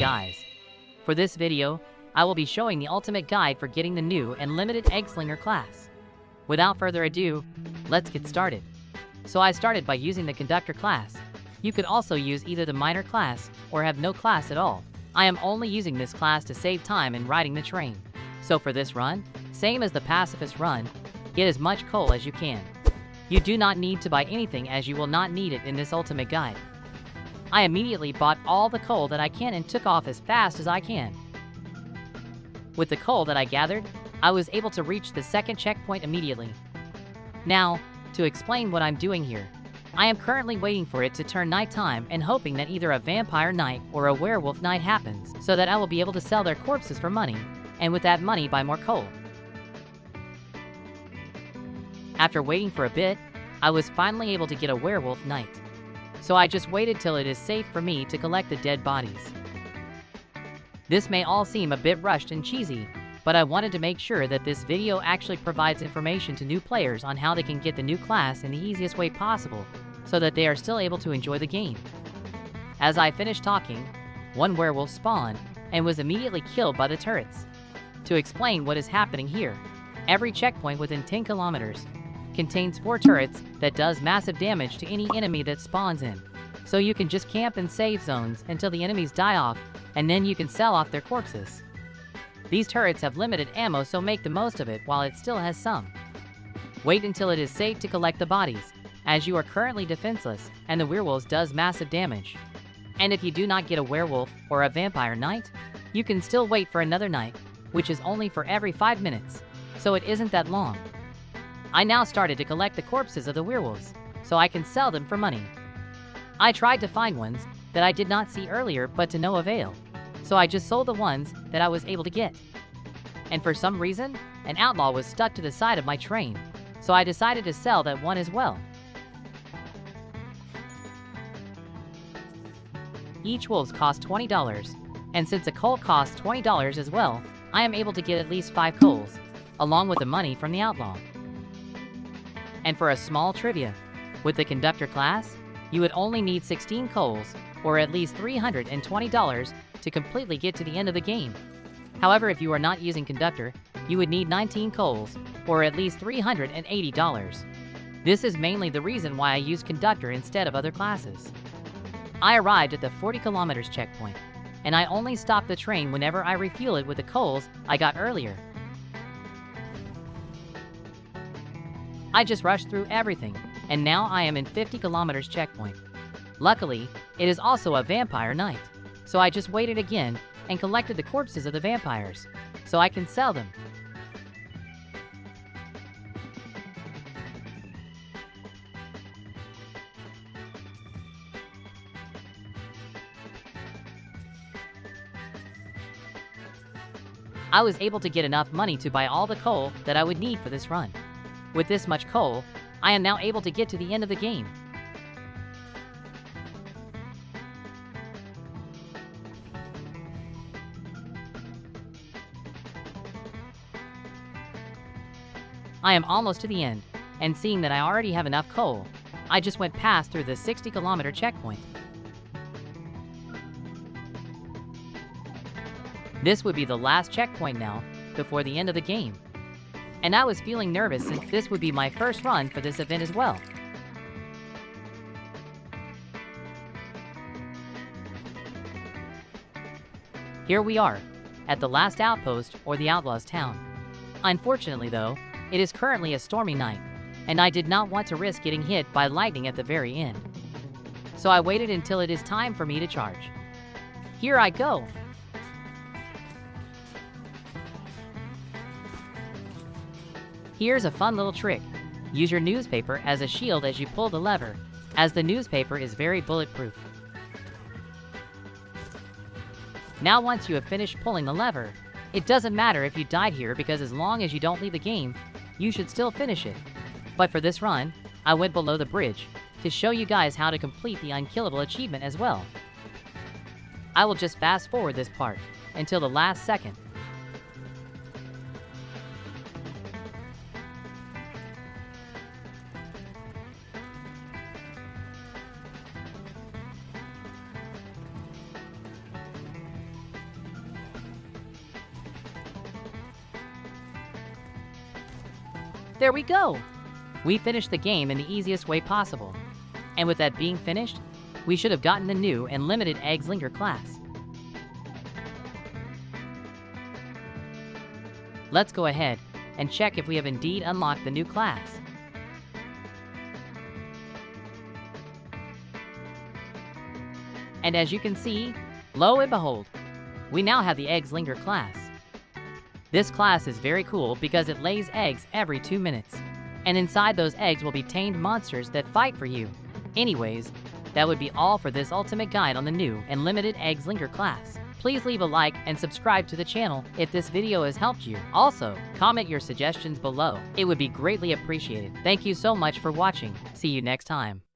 guys. For this video, I will be showing the ultimate guide for getting the new and limited Eggslinger class. Without further ado, let's get started. So I started by using the conductor class. You could also use either the miner class or have no class at all. I am only using this class to save time in riding the train. So for this run, same as the pacifist run, get as much coal as you can. You do not need to buy anything as you will not need it in this ultimate guide. I immediately bought all the coal that I can and took off as fast as I can. With the coal that I gathered, I was able to reach the second checkpoint immediately. Now, to explain what I'm doing here, I am currently waiting for it to turn nighttime and hoping that either a vampire night or a werewolf night happens so that I will be able to sell their corpses for money, and with that money buy more coal. After waiting for a bit, I was finally able to get a werewolf night. So I just waited till it is safe for me to collect the dead bodies. This may all seem a bit rushed and cheesy, but I wanted to make sure that this video actually provides information to new players on how they can get the new class in the easiest way possible, so that they are still able to enjoy the game. As I finished talking, one werewolf spawned and was immediately killed by the turrets. To explain what is happening here, every checkpoint within 10 kilometers contains 4 turrets that does massive damage to any enemy that spawns in. So you can just camp in safe zones until the enemies die off, and then you can sell off their corpses. These turrets have limited ammo, so make the most of it while it still has some. Wait until it is safe to collect the bodies, as you are currently defenseless and the werewolves does massive damage. And if you do not get a werewolf or a vampire night, you can still wait for another night, which is only for every 5 minutes, so it isn't that long. I now started to collect the corpses of the werewolves, so I can sell them for money. I tried to find ones that I did not see earlier, but to no avail, so I just sold the ones that I was able to get. And for some reason, an outlaw was stuck to the side of my train, so I decided to sell that one as well. Each wolves cost $20, and since a coal costs $20 as well, I am able to get at least 5 coals, along with the money from the outlaw. And for a small trivia, with the conductor class, you would only need 16 coals, or at least $320 to completely get to the end of the game. However, if you are not using conductor, you would need 19 coals, or at least $380. This is mainly the reason why I use conductor instead of other classes. I arrived at the 40 kilometers checkpoint, and I only stopped the train whenever I refuel it with the coals I got earlier. I just rushed through everything, and now I am in 50 kilometers checkpoint. Luckily, it is also a vampire night, so I just waited again and collected the corpses of the vampires, so I can sell them. I was able to get enough money to buy all the coal that I would need for this run. With this much coal, I am now able to get to the end of the game. I am almost to the end, and seeing that I already have enough coal, I just went past through the 60 kilometer checkpoint. This would be the last checkpoint now, before the end of the game. And I was feeling nervous since this would be my first run for this event as well. Here we are, at the last outpost or the Outlaw's town. Unfortunately though, it is currently a stormy night, and I did not want to risk getting hit by lightning at the very end. So I waited until it is time for me to charge. Here I go! Here's a fun little trick. Use your newspaper as a shield as you pull the lever, as the newspaper is very bulletproof. Now once you have finished pulling the lever, it doesn't matter if you died here because as long as you don't leave the game, you should still finish it. But for this run, I went below the bridge to show you guys how to complete the unkillable achievement as well. I will just fast forward this part until the last second. There we go! We finished the game in the easiest way possible. And with that being finished, we should have gotten the new and limited Eggslinger class. Let's go ahead and check if we have indeed unlocked the new class. And as you can see, lo and behold, we now have the Eggslinger class. This class is very cool because it lays eggs every 2 minutes. And inside those eggs will be tamed monsters that fight for you. Anyways, that would be all for this ultimate guide on the new and limited Eggslinger class. Please leave a like and subscribe to the channel if this video has helped you. Also, comment your suggestions below. It would be greatly appreciated. Thank you so much for watching. See you next time.